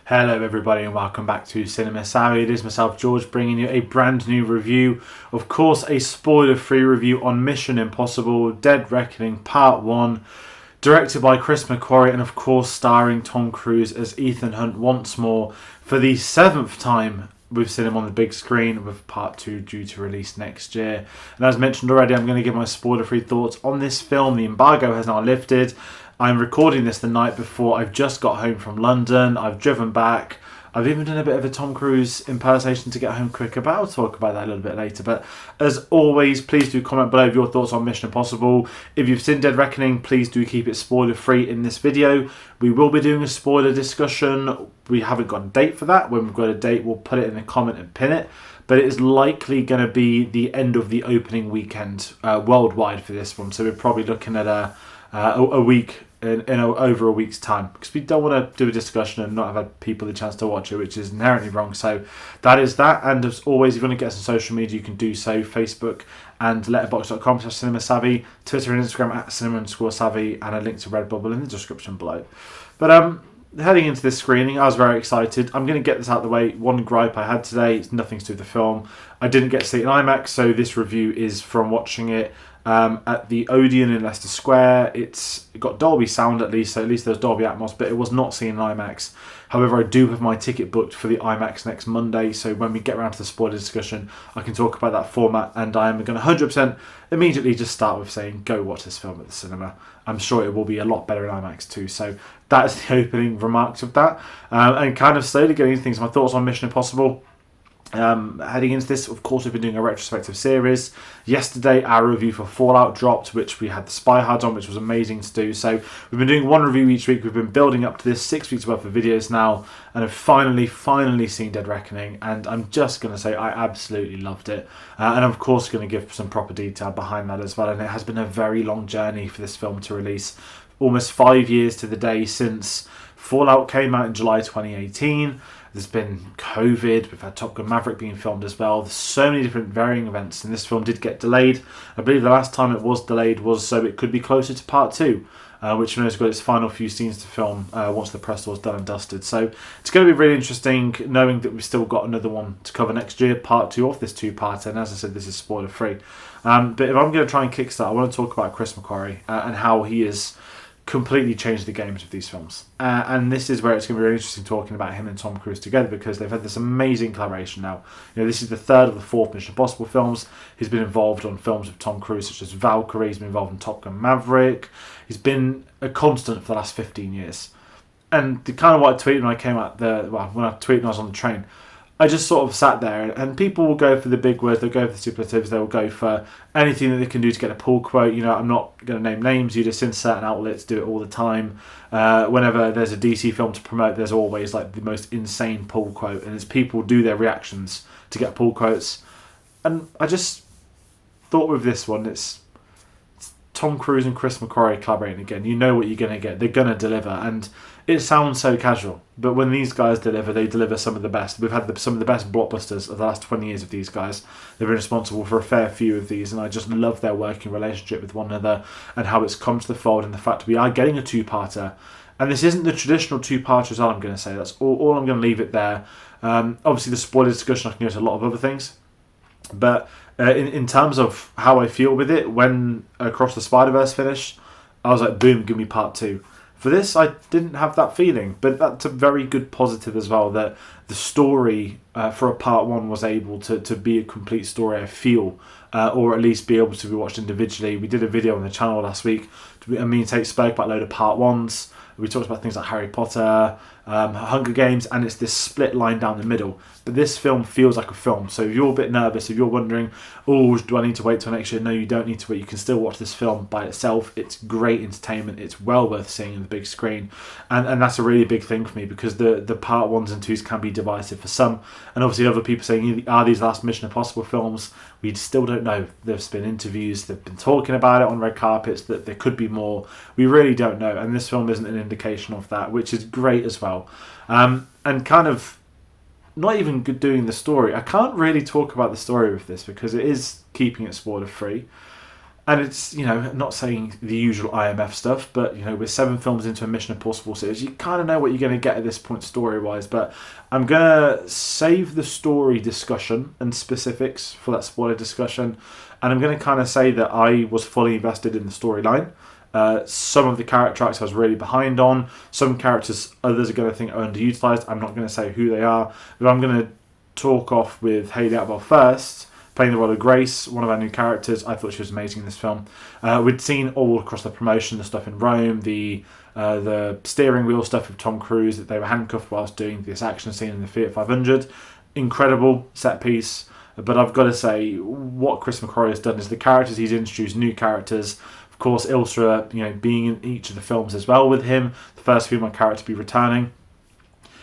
Hello everybody and welcome back to Cinema Savvy. It is myself, George, bringing you a brand new review. Of course, a spoiler-free review on Mission Impossible Dead Reckoning Part 1. Directed by Chris McQuarrie and of course starring Tom Cruise as Ethan Hunt once more for the 7th time we've seen him on the big screen, with Part 2 due to release next year. And as mentioned already, I'm going to give my spoiler-free thoughts on this film. The embargo has now lifted. I'm recording this the night before I've just got home from London. I've driven back. I've even done a bit of a Tom Cruise impersonation to get home quicker, but I'll talk about that a little bit later. But as always, please do comment below your thoughts on Mission Impossible. If you've seen Dead Reckoning, please do keep it spoiler-free in this video. We will be doing a spoiler discussion. We haven't got a date for that. When we've got a date, we'll put it in a comment and pin it. But it is likely going to be the end of the opening weekend worldwide for this one. So we're probably looking at a week in over a week's time, because we don't want to do a discussion and not have had people the chance to watch it, which is inherently wrong. So that is that. And as always, if you want to get us on social media, you can do so. Facebook and letterboxd.com/cinemasavvy, Twitter and Instagram at cinema_savvy, and a link to Redbubble in the description below. But heading into this screening, I was very excited. I'm going to get this out of the way. One gripe I had today, it's nothing to do with the film. I didn't get to see it in IMAX, so this review is from watching it at the Odeon in Leicester Square. It got Dolby sound at least, so at least there's Dolby Atmos, but it was not seen in IMAX. However, I do have my ticket booked for the IMAX next Monday, so when we get around to the spoiler discussion, I can talk about that format, and I am going to 100% immediately just start with saying, go watch this film at the cinema. I'm sure it will be a lot better in IMAX too, so that is the opening remarks of that. And kind of slowly getting into things, my thoughts on Mission Impossible. Heading into this, of course, we've been doing a retrospective series. Yesterday, our review for Fallout dropped, which we had the Spy Hard on, which was amazing to do. So we've been doing one review each week. We've been building up to this 6 weeks worth of videos now, and have finally seen Dead Reckoning. And I'm just going to say I absolutely loved it. And I'm, of course, going to give some proper detail behind that as well. And it has been a very long journey for this film to release. Almost 5 years to the day since Fallout came out in July 2018. There's been COVID, we've had Top Gun Maverick being filmed as well. There's so many different varying events, and this film did get delayed. I believe the last time it was delayed was so it could be closer to Part 2, which has got its final few scenes to film once the press tour is done and dusted. So it's going to be really interesting knowing that we've still got another one to cover next year, Part 2 of this two-parter, and as I said, this is spoiler-free. But if I'm going to try and kickstart, I want to talk about Chris McQuarrie and how he is completely changed the games of these films, and this is where it's going to be really interesting talking about him and Tom Cruise together, because they've had this amazing collaboration now. You know, this is the third of the 4th Mission Impossible films. He's been involved on films with Tom Cruise such as Valkyrie. He's been involved in Top Gun Maverick. He's been a constant for the last 15 years. And the kind of what I tweeted when I came out when I tweeted when I was on the train, I just sort of sat there, and people will go for the big words, they'll go for the superlatives, they'll go for anything that they can do to get a pull quote. You know, I'm not going to name names, you just in certain outlets do it all the time. Whenever there's a DC film to promote, there's always like the most insane pull quote, and it's people do their reactions to get pull quotes. And I just thought with this one, it's Tom Cruise and Chris McQuarrie collaborating again. You know what you're going to get. They're going to deliver. And it sounds so casual, but when these guys deliver, they deliver some of the best. We've had some of the best blockbusters of the last 20 years of these guys. They've been responsible for a fair few of these, and I just love their working relationship with one another and how it's come to the fold, and the fact we are getting a two-parter. And this isn't the traditional two-parter as well, I'm going to say. That's all I'm going to leave it there. Obviously, the spoiler discussion, I can go to a lot of other things. But in terms of how I feel with it, when Across the Spider-Verse finished, I was like, boom, give me Part 2. For this, I didn't have that feeling, but that's a very good positive as well, that the story for a Part 1 was able to be a complete story, I feel, or at least be able to be watched individually. We did a video on the channel last week, and me and Tate spoke about a load of Part 1s. We talked about things like Harry Potter, Hunger Games, and it's this split line down the middle. But this film feels like a film. So if you're a bit nervous, if you're wondering, oh, do I need to wait till next year? No, you don't need to wait. You can still watch this film by itself. It's great entertainment. It's well worth seeing on the big screen. And that's a really big thing for me, because the Part 1s and 2s can be divisive for some. And obviously other people saying, are these last Mission Impossible films? We still don't know. There's been interviews, they've been talking about it on red carpets, that there could be more. We really don't know. And this film isn't an indication of that, which is great as well. And kind of not even doing the story. I can't really talk about the story with this because it is keeping it spoiler free. And it's, not saying the usual IMF stuff, but, we're 7 films into a Mission Impossible series. You kind of know what you're going to get at this point story-wise, but I'm going to save the story discussion and specifics for that spoiler discussion. And I'm going to kind of say that I was fully invested in the storyline. Some of the character arcs I was really behind on. Some characters others are going to think are underutilized. I'm not going to say who they are, but I'm going to talk off with Hayley Atwell first, playing the role of Grace, one of our new characters. I thought she was amazing in this film. We'd seen all across the promotion, the stuff in Rome, the steering wheel stuff with Tom Cruise, that they were handcuffed whilst doing this action scene in the Fiat 500. Incredible set piece. But I've got to say, what Chris McQuarrie has done is the characters he's introduced, new characters. Of course, Ilsa, being in each of the films as well with him, the first female character to be returning.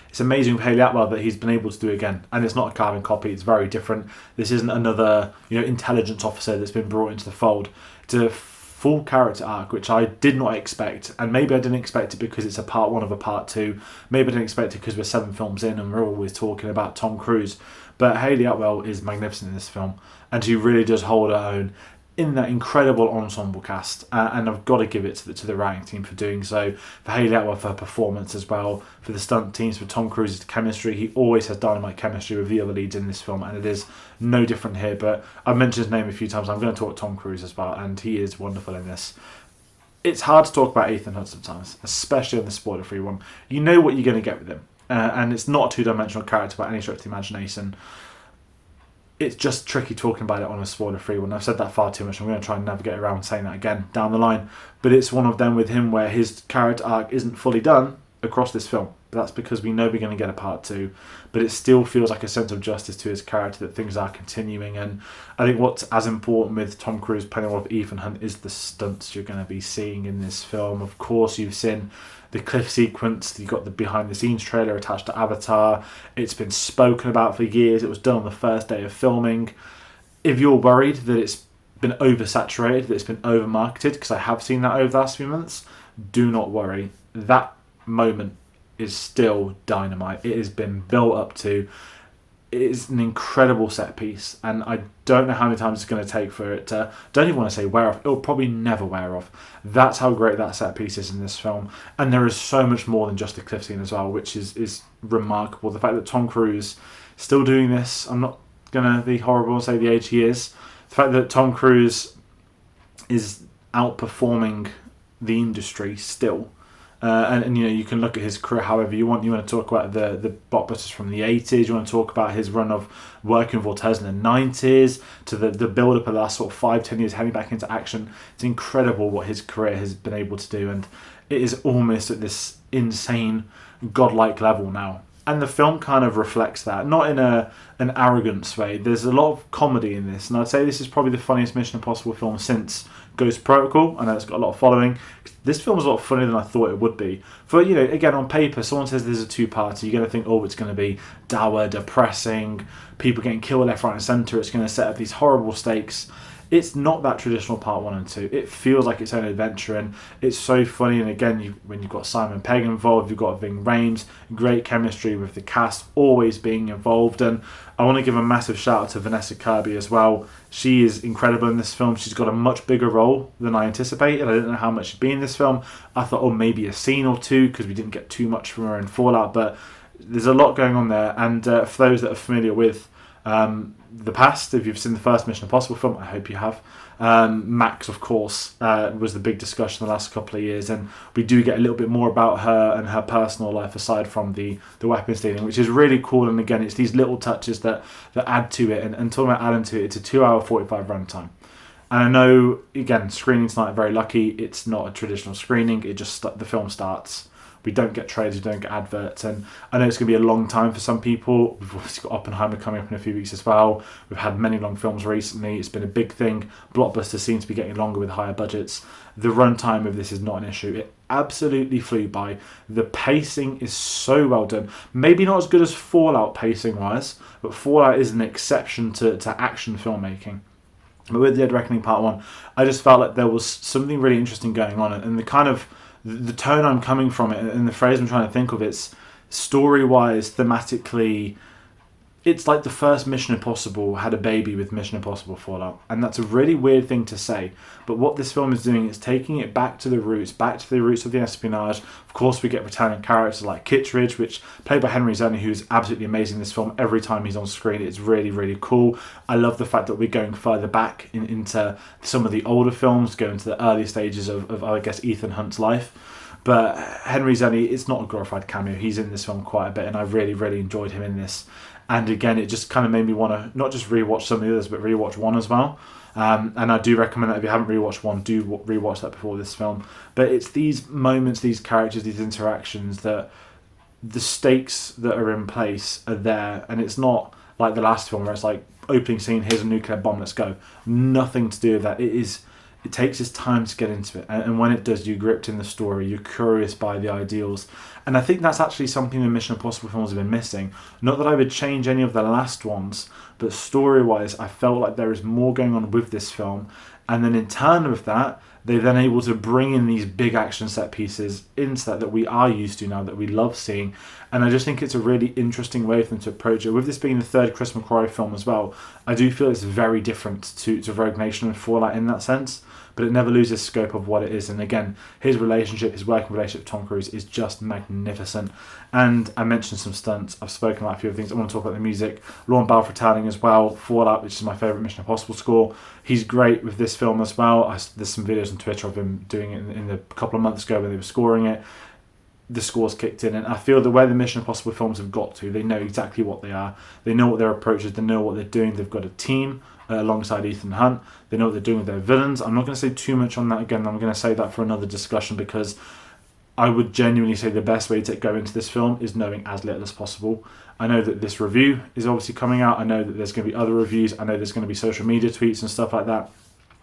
It's amazing with Hayley Atwell that he's been able to do again, and it's not a carbon copy. It's very different. This isn't another, intelligence officer that's been brought into the fold. It's a full character arc, which I did not expect, and maybe I didn't expect it because it's a part 1 of a part 2. Maybe I didn't expect it because we're 7 films in and we're always talking about Tom Cruise. But Hayley Atwell is magnificent in this film, and she really does hold her own in that incredible ensemble cast, and I've got to give it to the writing team for doing so, for Hayley Atwell for her performance as well, for the stunt teams, for Tom Cruise's chemistry. He always has dynamite chemistry with the other leads in this film, and it is no different here. But I've mentioned his name a few times. I'm going to talk Tom Cruise as well, and he is wonderful in this. It's hard to talk about Ethan Hunt sometimes, especially on the spoiler-free one. You know what you're going to get with him, and it's not a two-dimensional character by any stretch of the imagination. It's just tricky talking about it on a spoiler-free one. I've said that far too much. I'm going to try and navigate around saying that again down the line. But it's one of them with him where his character arc isn't fully done across this film. But that's because we know we're going to get a part 2. But it still feels like a sense of justice to his character that things are continuing. And I think what's as important with Tom Cruise playing the role of Ethan Hunt is the stunts you're going to be seeing in this film. Of course, you've seen the cliff sequence, you've got the behind the scenes trailer attached to Avatar. It's been spoken about for years. It was done on the first day of filming. If you're worried that it's been oversaturated, that it's been over marketed, because I have seen that over the last few months, do not worry. That moment is still dynamite. It has been built up to. It is an incredible set piece, and I don't know how many times it's going to take for it to, don't even want to say wear off, it'll probably never wear off. That's how great that set piece is in this film, and there is so much more than just the cliff scene as well, which is remarkable. The fact that Tom Cruise still doing this, I'm not going to be horrible and say the age he is, the fact that Tom Cruise is outperforming the industry still. And you can look at his career however you want. You want to talk about the blockbusters from the 80s. You want to talk about his run of working with Vortez in the 90s to the build-up of the last sort of 5-10 years heading back into action. It's incredible what his career has been able to do, and it is almost at this insane godlike level now. And the film kind of reflects that, not in an arrogance way. There's a lot of comedy in this, and I'd say this is probably the funniest Mission Impossible film since Ghost Protocol. I know it's got a lot of following. This film is a lot funnier than I thought it would be. For, again, on paper, someone says there's a 2-parter, you're going to think, it's going to be dour, depressing, people getting killed left, right and centre, it's going to set up these horrible stakes. It's not that traditional part 1 and 2. It feels like its own adventure, and it's so funny. And again, when you've got Simon Pegg involved, you've got Ving Rhames, great chemistry with the cast always being involved. And I want to give a massive shout out to Vanessa Kirby as well. She is incredible in this film. She's got a much bigger role than I anticipated. I didn't know how much she'd be in this film. I thought, maybe a scene or two, because we didn't get too much from her in Fallout. But there's a lot going on there. And for those that are familiar with the past, if you've seen the first Mission Impossible film, I hope you have. Max, of course, was the big discussion the last couple of years, and we do get a little bit more about her and her personal life aside from the weapons dealing, which is really cool. And again, it's these little touches that add to it. And talking about adding to it, it's a 2-hour 45 runtime. And I know, again, screening tonight, very lucky. It's not a traditional screening. It just the film starts. We don't get trailers, we don't get adverts, and I know it's going to be a long time for some people. We've obviously got Oppenheimer coming up in a few weeks as well. We've had many long films recently. It's been a big thing. Blockbusters seem to be getting longer with higher budgets. The runtime of this is not an issue. It absolutely flew by. The pacing is so well done. Maybe not as good as Fallout pacing-wise, but Fallout is an exception to action filmmaking. But with Dead Reckoning Part 1, I just felt like there was something really interesting going on, and the tone I'm coming from it and the phrase I'm trying to think of, it's story-wise, thematically, it's like the first Mission Impossible had a baby with Mission Impossible Fallout, and that's a really weird thing to say, but what this film is doing is taking it back to the roots of the espionage. Of course, we get returning characters like Kittredge, which played by Henry Zoni, who's absolutely amazing in this film. Every time he's on screen, it's really, really cool. I love the fact that we're going further back into some of the older films, going to the early stages of I guess, Ethan Hunt's life. But Henry Zoni, it's not a glorified cameo. He's in this film quite a bit, and I really, really enjoyed him in this. And again, it just kind of made me want to not just rewatch some of the others, but rewatch one as well. And I do recommend that if you haven't rewatched one, do rewatch that before this film. But it's these moments, these characters, these interactions that the stakes that are in place are there. And it's not like the last film where it's like opening scene, here's a nuclear bomb, let's go. Nothing to do with that. It takes its time to get into it, and when it does, you're gripped in the story, you're curious by the ideals, and I think that's actually something the Mission Impossible films have been missing. Not that I would change any of the last ones, but story-wise, I felt like there is more going on with this film, and then in turn with that, they're then able to bring in these big action set pieces into that we are used to now, that we love seeing, and I just think it's a really interesting way for them to approach it. With this being the third Chris McQuarrie film as well, I do feel it's very different to Rogue Nation and Fallout in that sense, but it never loses scope of what it is. And again, his relationship, his working relationship with Tom Cruise is just magnificent. And I mentioned some stunts. I've spoken about a few other things. I want to talk about the music. Lorne Balfour telling as well. Fallout, which is my favourite Mission Impossible score. He's great with this film as well. There's some videos on Twitter of him doing it in a couple of months ago when they were scoring it. The scores kicked in, and I feel the way the Mission Impossible films have got to, they know exactly what they are. They know what their approach is. They know what they're doing. They've got a team alongside Ethan Hunt. They know what they're doing with their villains. I'm not going to say too much on that again. I'm going to say that for another discussion, because I would genuinely say the best way to go into this film is knowing as little as possible. I know that this review is obviously coming out. I know that there's going to be other reviews. I know there's going to be social media tweets and stuff like that.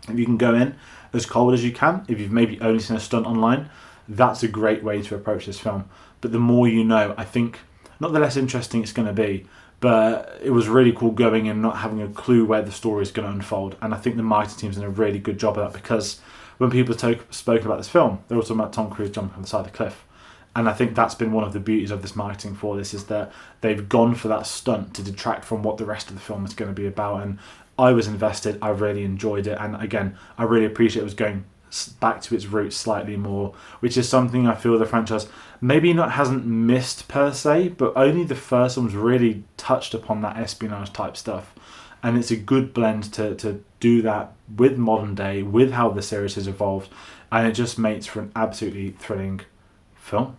If you can go in as cold as you can, if you've maybe only seen a stunt online, that's a great way to approach this film. But the more you know, I think, not the less interesting it's going to be, but it was really cool going in not having a clue where the story is going to unfold. And I think the marketing team's done a really good job of that, because when people spoken about this film, they were talking about Tom Cruise jumping on the side of the cliff. And I think that's been one of the beauties of this marketing for this, is that they've gone for that stunt to detract from what the rest of the film is going to be about. And I was invested. I really enjoyed it. And again, I really appreciate it was going back to its roots slightly more, which is something I feel the franchise maybe not hasn't missed per se, but only the first one's really touched upon that espionage type stuff. And it's a good blend to do that with modern day, with how the series has evolved, and it just makes for an absolutely thrilling film.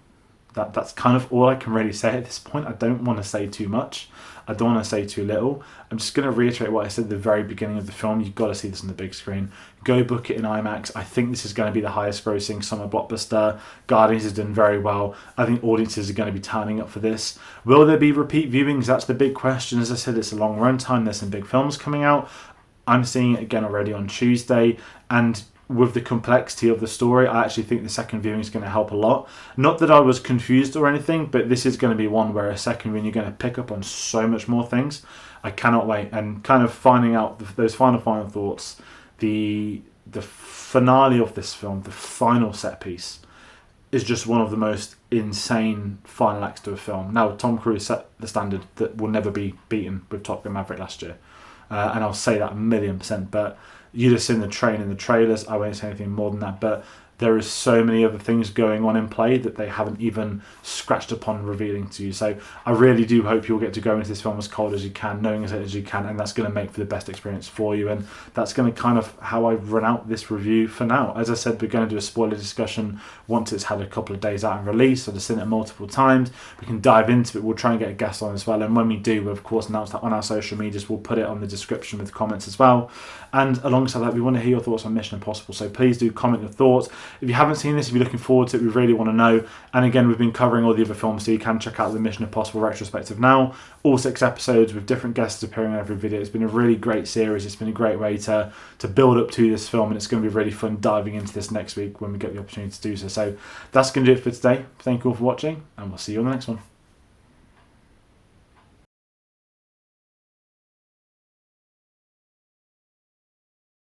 That's kind of all I can really say at this point. I don't want to say too much. I don't want to say too little. I'm just going to reiterate what I said at the very beginning of the film. You've got to see this on the big screen. Go book it in IMAX. I think this is going to be the highest grossing summer blockbuster. Guardians has done very well. I think audiences are going to be turning up for this. Will there be repeat viewings? That's the big question. As I said, it's a long run time. There's some big films coming out. I'm seeing it again already on Tuesday. And with the complexity of the story, I actually think the second viewing is going to help a lot. Not that I was confused or anything, but this is going to be one where a second viewing you're going to pick up on so much more things. I cannot wait. And kind of finding out those final thoughts, the finale of this film, the final set piece, is just one of the most insane final acts to a film. Now, Tom Cruise set the standard that will never be beaten with Top Gun Maverick last year. And I'll say that 1,000,000%, but you just seen the train in the trailers. I won't say anything more than that, but there is so many other things going on in play that they haven't even scratched upon revealing to you. So I really do hope you'll get to go into this film as cold as you can, knowing as little as you can, and that's going to make for the best experience for you. And that's going to kind of how I run out this review for now. As I said, we're going to do a spoiler discussion once it's had a couple of days out and release. I've seen it multiple times. We can dive into it. We'll try and get a guest on as well. And when we do, we'll of course announce that on our social medias. We'll put it on the description with comments as well. And alongside that, we want to hear your thoughts on Mission Impossible. So please do comment your thoughts. If you haven't seen this, if you're looking forward to it, we really want to know. And again, we've been covering all the other films, so you can check out the Mission Impossible retrospective now. All 6 episodes with different guests appearing on every video. It's been a really great series. It's been a great way to build up to this film, and it's going to be really fun diving into this next week when we get the opportunity to do so. So that's going to do it for today. Thank you all for watching, and we'll see you on the next one.